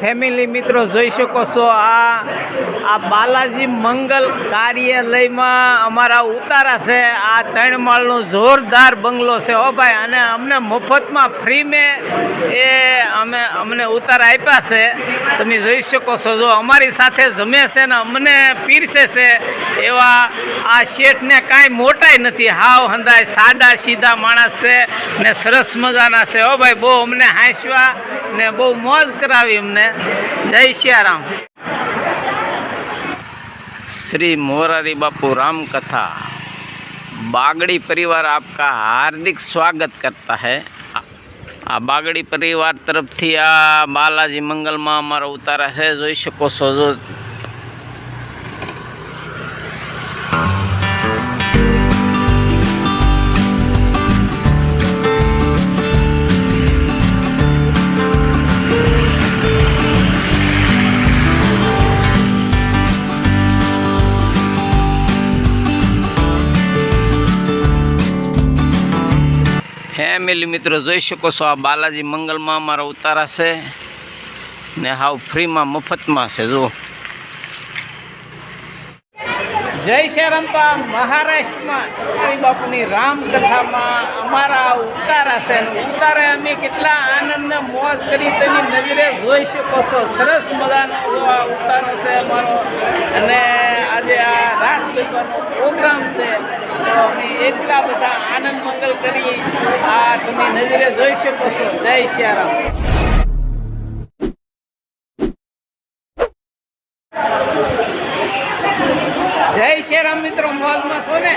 Family મિત્રો જોઈ શકો છો આ બાલાજી મંગલ કાર્યાલયમાં અમારા ઉતારા છે। આ 3 માળનો જોરદાર બંગલો છે હો ભાઈ, અને અમને મફતમાં ફ્રી મેં અમને ઉતારા આપ્યા છે। તમે જોઈ શકો છો, જો અમારી સાથે જમે છે ને અમને પીરસે છે એવા આ શેઠને કાંઈ મોટાઈ નથી, હાવ હંધાય સાદા સીધા માણસ છે ને સરસ મજાના છે હો ભાઈ। બહુ અમને હાંસવા ને બહુ મોજ કરાવી અમને। जय सियाराम। श्री मोरारी बापू राम कथा बागड़ी परिवार आपका हार्दिक स्वागत करता है। आ बागड़ी परिवार तरफ थी आ बालाजी मंगल में अमारा उतारा है, जोई शको छो। जो फैमिली मित्रों जोई शको छो, आ बालाजी मंगल में अमारा उतारा से ने हाव फ्री में मफत में से। जो जय श्रीराम। तो महाराष्ट्र में बापूनी राम कथा में अमारा उतारा से, उतारे अमे केटला आनंद मौज करी तमी नजरे जोई शको छो। सरस मजानो उतारो से अमारो, अने आजे आ रास गरबानो प्रोग्राम से, तो अमे एकला बधा आनंद मंगल करी आ तमे नजरे जोई शको छो। जय श्रीराम। जय श्रीराम मित्रों, मौज में छो ने?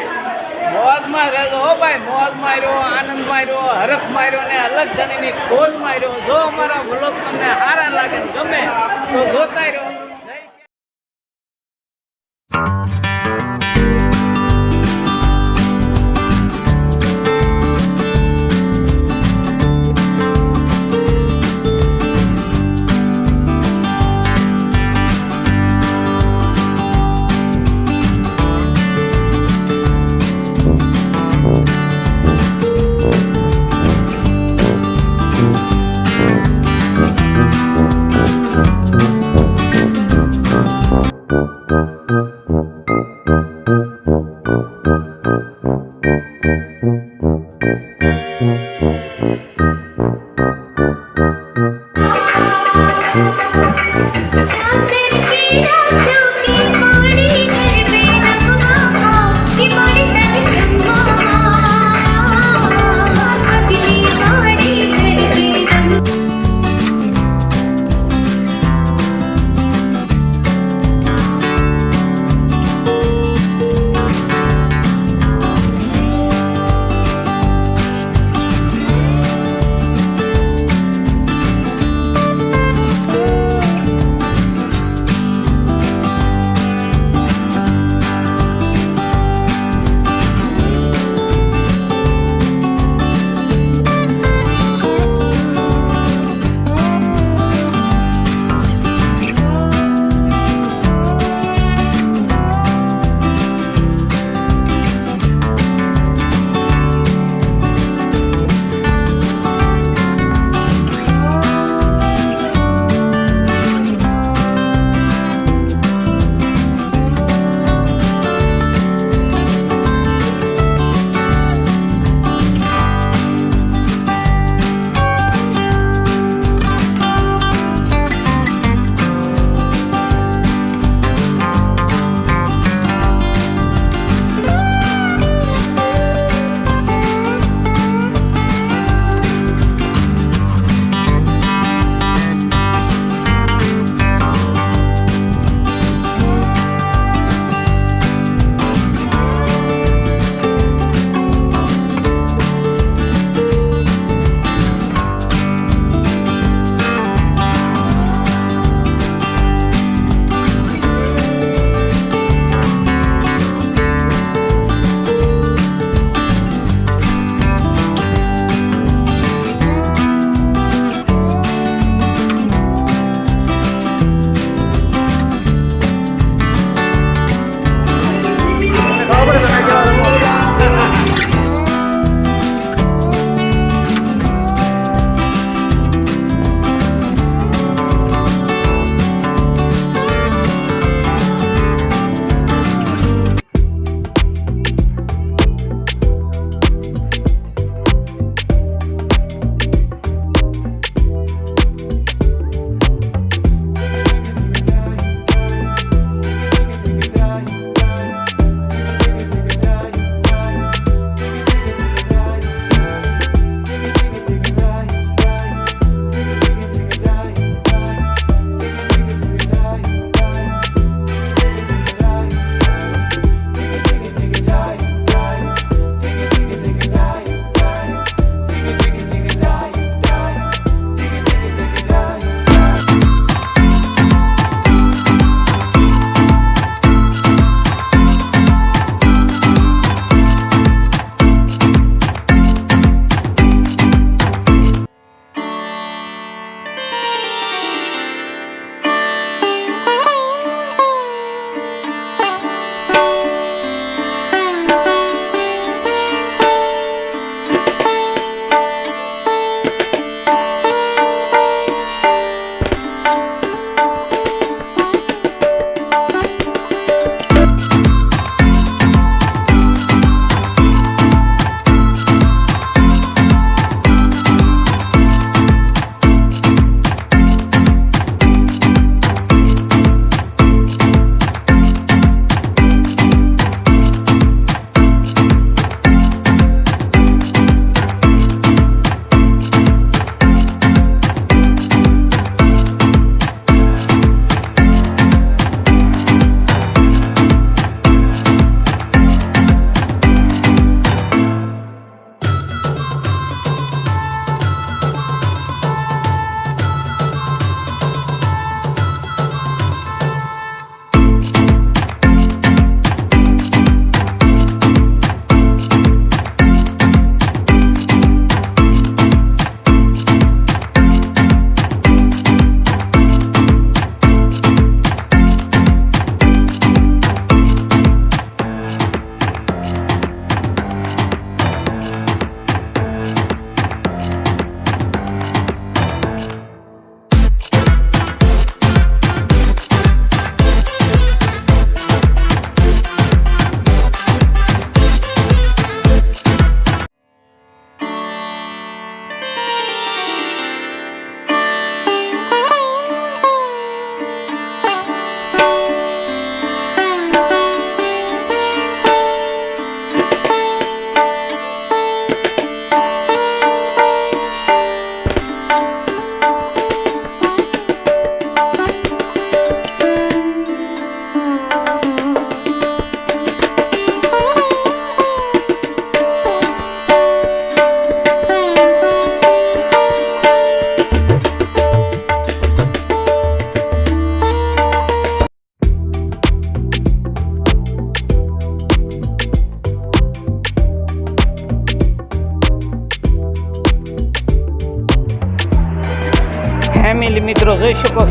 मौज में रहो हो भाई, मौज मार्यो, आनंद मार्यो, हरख मार्यो ने अलग धनी खोज मार्यो। जो अमारा व्लॉग तमने सारा लागे गमे तो जोता रहो।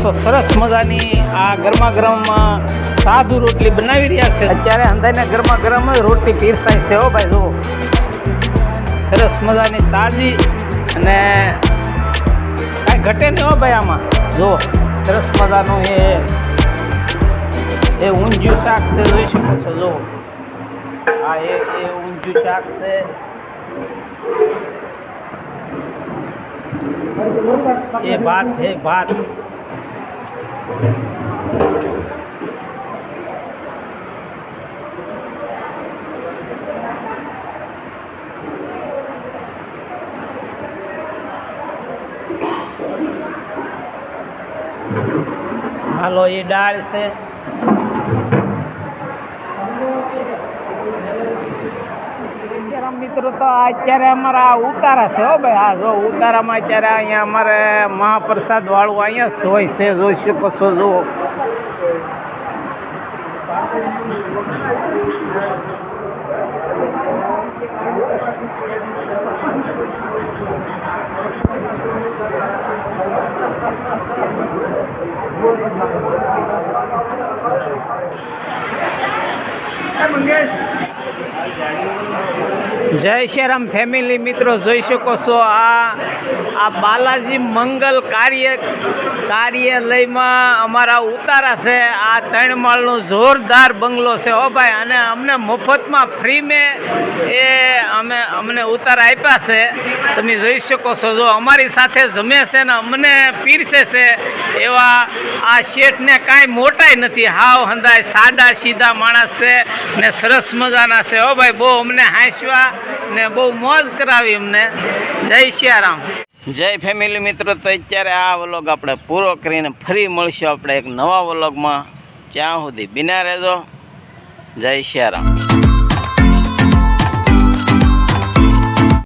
છો સરસ મજાની આ ગરમા ગરમ સાદુ રોટલી બનાવી રહ્યા છે. અત્યારે અંધાઈને ગરમા ગરમ જ રોટલી પીરસાય છે. હો ભાઈ જુઓ, સરસ મજાની તાજી અને કાંઈ ઘટે નહીં. હો ભાઈ આમાં જુઓ સરસ મજાનું એ ઊંધિયું શાક છે, જોઈ શકો છો. જુઓ હા એ ઊંધિયું શાક છે. એ ભાત છે, ભાત. હાલો એ દાળ છે. મિત્રો તો અત્યારે અમારા ઉતારા છે. હો ભાઈ હા જો ઉતારામાં અત્યારે અહીંયા અમારે મહાપ્રસાદ વાળું અહીંયા જ હોય છે, જોઈ શકો છો. જુઓ જય શ્રી રામ ફેમિલી. મિત્રો જોઈ શકો છો આ બાલાજી મંગલ કાર્યાલયમાં અમારા ઉતારા છે. આ 3 માળનો જોરદાર બંગલો છે. હો ભાઈ, અને અમને મફતમાં ફ્રી મેં અમને ઉતારા આપ્યા છે. તમે જોઈ શકો છો. જો અમારી સાથે જમે છે ને અમને પીરસે છે એવા આ શેઠને કાંઈ મોટાઈ નથી. હાવ હંધાય સાદા સીધા માણસ છે ને સરસ મજાના છે. હો ભાઈ, બહુ અમને હાંસવા ને બહુ મોજ કરાવી અમને. જય શ્રી રામ. જય ફેમિલી મિત્રો. તો અત્યારે આ વ્લોગ આપણે પૂરો કરીને ફરી મળશું આપણે એક નવા વ્લોગમાં. ત્યાં સુધી બિના રહેજો. જય શ્રી રામ.